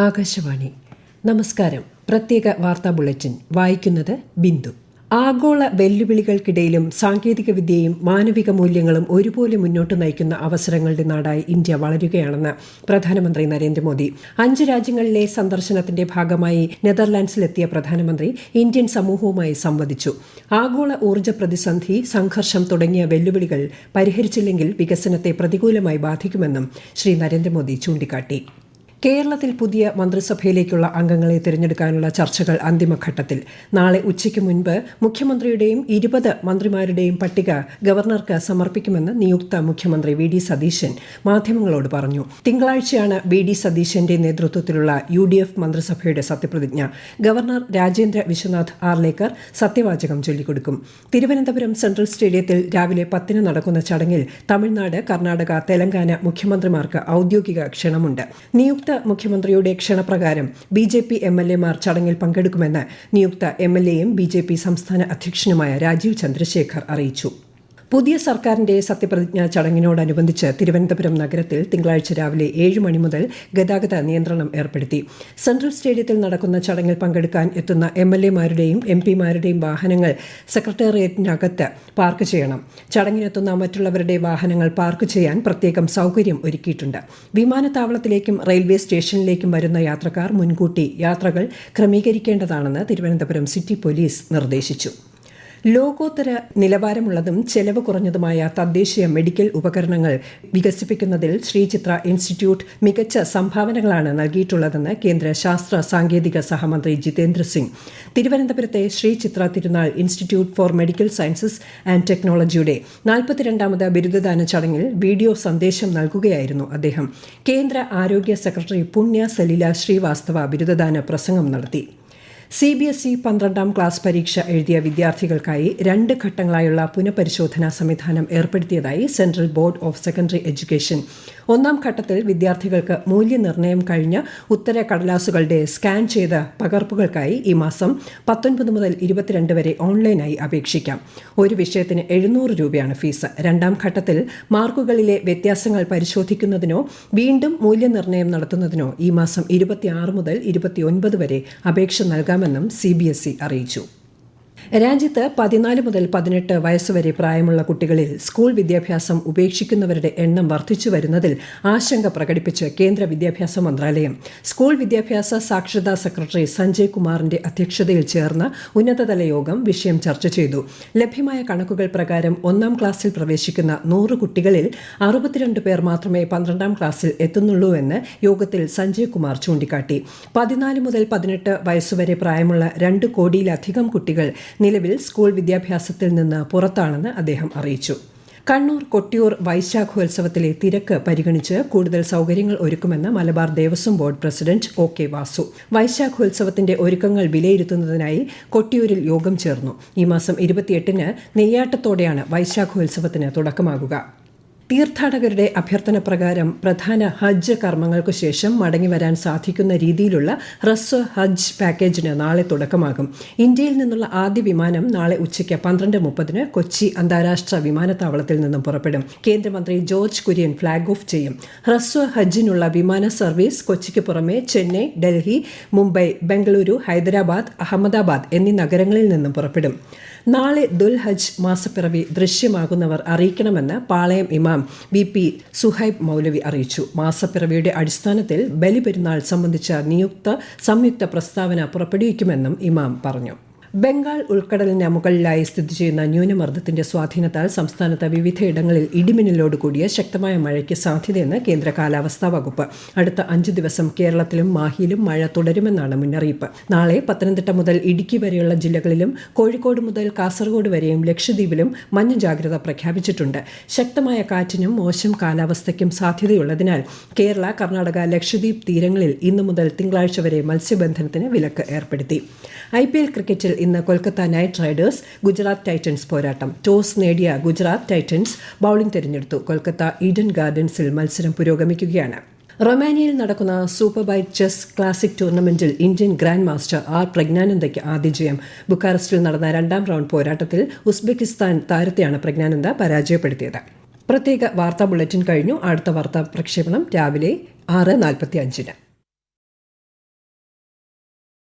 ആകാശവാണി. നമസ്കാരം. പ്രത്യേക വാർത്താ ബുള്ളറ്റിൻ വായിക്കുന്നത് ബിന്ദു. ആഗോള വെല്ലുവിളികൾക്കിടയിലും സാങ്കേതികവിദ്യയും മാനവിക മൂല്യങ്ങളും ഒരുപോലെ മുന്നോട്ട് നയിക്കുന്ന അവസരങ്ങളുടെ നാടായി ഇന്ത്യ വളരുകയാണെന്ന് പ്രധാനമന്ത്രി നരേന്ദ്രമോദി. 5 രാജ്യങ്ങളിലെ സന്ദർശനത്തിന്റെ ഭാഗമായി നെതർലാൻഡ്സിലെത്തിയ പ്രധാനമന്ത്രി ഇന്ത്യൻ സമൂഹവുമായി സംവദിച്ചു. ആഗോള ഊർജ്ജ പ്രതിസന്ധി, സംഘർഷം തുടങ്ങിയ വെല്ലുവിളികൾ പരിഹരിച്ചില്ലെങ്കിൽ വികസനത്തെ പ്രതികൂലമായി ബാധിക്കുമെന്നും ശ്രീ നരേന്ദ്രമോദി ചൂണ്ടിക്കാട്ടി. കേരളത്തിൽ പുതിയ മന്ത്രിസഭയിലേക്കുള്ള അംഗങ്ങളെ തിരഞ്ഞെടുക്കാനുള്ള ചർച്ചകൾ അന്തിമഘട്ടത്തിൽ. നാളെ ഉച്ചയ്ക്ക് മുൻപ് മുഖ്യമന്ത്രിയുടെയും 20 മന്ത്രിമാരുടെയും പട്ടിക ഗവർണർക്ക് സമർപ്പിക്കുമെന്ന് നിയുക്ത മുഖ്യമന്ത്രി വി.ഡി. സതീശൻ മാധ്യമങ്ങളോട് പറഞ്ഞു. തിങ്കളാഴ്ചയാണ് വി.ഡി. സതീശന്റെ നേതൃത്വത്തിലുള്ള UDF മന്ത്രിസഭയുടെ സത്യപ്രതിജ്ഞ. ഗവർണർ രാജേന്ദ്ര വിശ്വനാഥ് ആർലേക്കർ സത്യവാചകം ചൊല്ലിക്കൊടുക്കും. തിരുവനന്തപുരം സെൻട്രൽ സ്റ്റേഡിയത്തിൽ രാവിലെ 10 നടക്കുന്ന ചടങ്ങിൽ തമിഴ്നാട്, കർണാടക, തെലങ്കാന മുഖ്യമന്ത്രിമാർക്ക് ഔദ്യോഗിക ക്ഷണമുണ്ട്. നിയുക്ത മുഖ്യമന്ത്രിയുടെ ക്ഷണപ്രകാരം BJP MLA-മാർ ചടങ്ങിൽ പങ്കെടുക്കുമെന്ന് നിയുക്ത MLA-യും BJP സംസ്ഥാന അധ്യക്ഷനുമായ രാജീവ് ചന്ദ്രശേഖർ അറിയിച്ചു. പുതിയ സർക്കാരിന്റെ സത്യപ്രതിജ്ഞാ ചടങ്ങിനോടനുബന്ധിച്ച് തിരുവനന്തപുരം നഗരത്തിൽ തിങ്കളാഴ്ച രാവിലെ 7 മണി മുതൽ ഗതാഗത നിയന്ത്രണം ഏർപ്പെടുത്തി. സെൻട്രൽ സ്റ്റേഡിയത്തിൽ നടക്കുന്ന ചടങ്ങിൽ പങ്കെടുക്കാൻ എത്തുന്ന MLA-മാരുടെയും MP-മാരുടെയും വാഹനങ്ങൾ സെക്രട്ടേറിയറ്റിനകത്ത് പാർക്ക് ചെയ്യണം. ചടങ്ങിനെത്തുന്ന മറ്റുള്ളവരുടെ വാഹനങ്ങൾ പാർക്ക് ചെയ്യാൻ പ്രത്യേകം സൌകര്യം ഒരുക്കിയിട്ടുണ്ട്. വിമാനത്താവളത്തിലേക്കും റെയിൽവേ സ്റ്റേഷനിലേക്കും വരുന്ന യാത്രക്കാർ മുൻകൂട്ടി യാത്രകൾ ക്രമീകരിക്കേണ്ടതാണെന്ന് തിരുവനന്തപുരം സിറ്റി പോലീസ് നിർദ്ദേശിച്ചു. ലോകോത്തര നിലവാരമുള്ളതും ചെലവ് കുറഞ്ഞതുമായ തദ്ദേശീയ മെഡിക്കൽ ഉപകരണങ്ങൾ വികസിപ്പിക്കുന്നതിൽ ശ്രീചിത്ര ഇൻസ്റ്റിറ്റ്യൂട്ട് മികച്ച സംഭാവനകളാണ് നൽകിയിട്ടുള്ളതെന്ന് കേന്ദ്ര ശാസ്ത്ര സാങ്കേതിക സഹമന്ത്രി ജിതേന്ദ്ര സിംഗ്. തിരുവനന്തപുരത്തെ ശ്രീചിത്ര തിരുനാൾ institute four medical sciences and ടെക്നോളജിയുടെ 42ാമത് ബിരുദദാന ചടങ്ങിൽ വീഡിയോ സന്ദേശം നൽകുകയായിരുന്നു അദ്ദേഹം. കേന്ദ്ര ആരോഗ്യ സെക്രട്ടറി പുണ്യ സലില ശ്രീവാസ്തവ ബിരുദദാന പ്രസംഗം നടത്തി. CBSE 12ാം ക്ലാസ് പരീക്ഷ എഴുതിയ വിദ്യാർത്ഥികൾക്കായി 2 ഘട്ടങ്ങളായുള്ള പുനഃപരിശോധനാ സംവിധാനം ഏർപ്പെടുത്തിയതായി central board of secondary education. 1ാം ഘട്ടത്തിൽ വിദ്യാർത്ഥികൾക്ക് മൂല്യനിർണ്ണയം കഴിഞ്ഞ ഉത്തര കടലാസുകളുടെ സ്കാൻ ചെയ്ത പകർപ്പുകൾക്കായി ഈ മാസം 19 മുതൽ 22 വരെ ഓൺലൈനായി അപേക്ഷിക്കാം. ഒരു വിഷയത്തിന് 700 രൂപയാണ് ഫീസ്. 2ാം ഘട്ടത്തിൽ മാർക്കുകളിലെ വ്യത്യാസങ്ങൾ പരിശോധിക്കുന്നതിനോ വീണ്ടും മൂല്യനിർണ്ണയം നടത്തുന്നതിനോ ഈ മാസം 26 മുതൽ 29 വരെ അപേക്ഷ നൽകാമെന്നും CBSE അറിയിച്ചു. രാജ്യത്ത് 14 മുതൽ 18 വയസ്സുവരെ പ്രായമുള്ള കുട്ടികളിൽ സ്കൂൾ വിദ്യാഭ്യാസം ഉപേക്ഷിക്കുന്നവരുടെ എണ്ണം വർദ്ധിച്ചു വരുന്നതിൽ ആശങ്ക പ്രകടിപ്പിച്ച് കേന്ദ്ര വിദ്യാഭ്യാസ മന്ത്രാലയം. സ്കൂൾ വിദ്യാഭ്യാസ സാക്ഷരതാ സെക്രട്ടറി സഞ്ജയ് കുമാറിന്റെ അധ്യക്ഷതയിൽ ചേർന്ന ഉന്നതതല യോഗം വിഷയം ചർച്ച ചെയ്തു. ലഭ്യമായ കണക്കുകൾ പ്രകാരം 1ാം ക്ലാസ്സിൽ പ്രവേശിക്കുന്ന 100 കുട്ടികളിൽ 62 പേർ മാത്രമേ 12ാം ക്ലാസ്സിൽ എത്തുന്നുള്ളൂവെന്ന് യോഗത്തിൽ സഞ്ജയ് കുമാർ ചൂണ്ടിക്കാട്ടി. 14 മുതൽ 18 വയസ്സുവരെ പ്രായമുള്ള 2 കോടിയിലധികം കുട്ടികൾ നിലവിൽ സ്കൂൾ വിദ്യാഭ്യാസത്തിൽ നിന്ന് പുറത്താണെന്ന് അദ്ദേഹം അറിയിച്ചു. കണ്ണൂർ കൊട്ടിയൂർ വൈശാഖോത്സവത്തിലെ തിരക്ക് പരിഗണിച്ച് കൂടുതൽ സൌകര്യങ്ങൾ ഒരുക്കുമെന്ന് Malabar Devaswom board president OK Vasu. വൈശാഖോത്സവത്തിന്റെ ഒരുക്കങ്ങൾ വിലയിരുത്തുന്നതിനായി കൊട്ടിയൂരിൽ യോഗം ചേർന്നു. ഈ മാസം 28-ന് നെയ്യാട്ടത്തോടെയാണ് വൈശാഖോത്സവത്തിന് തുടക്കമാകുക. തീർത്ഥാടകരുടെ അഭ്യർത്ഥന പ്രകാരം പ്രധാന ഹജ്ജ് കർമ്മങ്ങൾക്കു ശേഷം മടങ്ങിവരാൻ സാധിക്കുന്ന രീതിയിലുള്ള ഹ്രസ്വ ഹജ്ജ് പാക്കേജിന് നാളെ തുടക്കമാകും. ഇന്ത്യയിൽ നിന്നുള്ള ആദ്യ വിമാനം നാളെ ഉച്ചയ്ക്ക് 12:30-ന് കൊച്ചി അന്താരാഷ്ട്ര വിമാനത്താവളത്തിൽ നിന്നും പുറപ്പെടും. കേന്ദ്രമന്ത്രി ജോർജ് കുര്യൻ ഫ്ളാഗ് ഓഫ് ചെയ്യും. ഹ്രസ്വ ഹജ്ജിനുള്ള വിമാന സർവീസ് കൊച്ചിക്ക് പുറമെ ചെന്നൈ, ഡൽഹി, മുംബൈ, ബംഗളൂരു, ഹൈദരാബാദ്, അഹമ്മദാബാദ് എന്നീ നഗരങ്ങളിൽ നിന്നും പുറപ്പെടും. നാളെ ദുൽഹജ്ജ് മാസപ്പിറവി ദൃശ്യമാകുന്നവർ അറിയിക്കണമെന്ന് പാളയം ഇമാം BP സുഹൈബ് മൗലവി അറിയിച്ചു. മാസപ്പിറവിയുടെ അടിസ്ഥാനത്തിൽ ബലിപെരുന്നാൾ സംബന്ധിച്ച സംയുക്ത പ്രസ്താവന പുറപ്പെടുവിക്കുമെന്നും ഇമാം പറഞ്ഞു. ബംഗാൾ ഉൾക്കടലിന് മുകളിലായി സ്ഥിതി ചെയ്യുന്ന ന്യൂനമർദ്ദത്തിന്റെ സ്വാധീനത്താൽ സംസ്ഥാനത്ത് വിവിധയിടങ്ങളിൽ ഇടിമിന്നലോടുകൂടിയ ശക്തമായ മഴയ്ക്ക് സാധ്യതയെന്ന് കേന്ദ്ര കാലാവസ്ഥാ വകുപ്പ്. അടുത്ത 5 ദിവസം കേരളത്തിലും മാഹിയിലും മഴ തുടരുമെന്നാണ് മുന്നറിയിപ്പ്. നാളെ പത്തനംതിട്ട മുതൽ ഇടുക്കി വരെയുള്ള ജില്ലകളിലും കോഴിക്കോട് മുതൽ കാസർഗോഡ് വരെയും ലക്ഷദ്വീപിലും മഞ്ഞ ജാഗ്രത പ്രഖ്യാപിച്ചിട്ടുണ്ട്. ശക്തമായ കാറ്റിനും മോശം കാലാവസ്ഥയ്ക്കും സാധ്യതയുള്ളതിനാൽ കേരള, കർണാടക, ലക്ഷദ്വീപ് തീരങ്ങളിൽ ഇന്നു മുതൽ തിങ്കളാഴ്ച വരെ മത്സ്യബന്ധനത്തിന് വിലക്ക് ഏർപ്പെടുത്തി. IPL ക്രിക്കറ്റിൽ ഇന്ന് Kolkata night Riders Gujarat Titans പോരാട്ടം. ടോസ് നേടിയ ഗുജറാത്ത് ടൈറ്റൻസ് ബൌളിംഗ് തിരഞ്ഞെടുത്തു. കൊൽക്കത്ത ഈഡൻ ഗാർഡൻസിൽ മത്സരം പുരോഗമിക്കുകയാണ്. റൊമാനിയയിൽ നടക്കുന്ന സൂപ്പർ ബൈറ്റ് ചെസ് ക്ലാസിക് ടൂർണമെന്റിൽ ഇന്ത്യൻ ഗ്രാൻഡ് മാസ്റ്റർ R പ്രജ്ഞാനന്ദയ്ക്ക് ആദ്യ ജയം. ബുക്കാറസ്റ്റിൽ നടന്ന 2ാം റൗണ്ട് പോരാട്ടത്തിൽ ഉസ്ബെക്കിസ്ഥാൻ താരത്തെയാണ് പ്രജ്ഞാനന്ദ പരാജയപ്പെടുത്തിയത്. പ്രത്യേക വാർത്താ ബുള്ളറ്റിൻ കഴിഞ്ഞു. അടുത്ത വാർത്താ പ്രക്ഷേപണം രാവിലെ 6:45-ന്.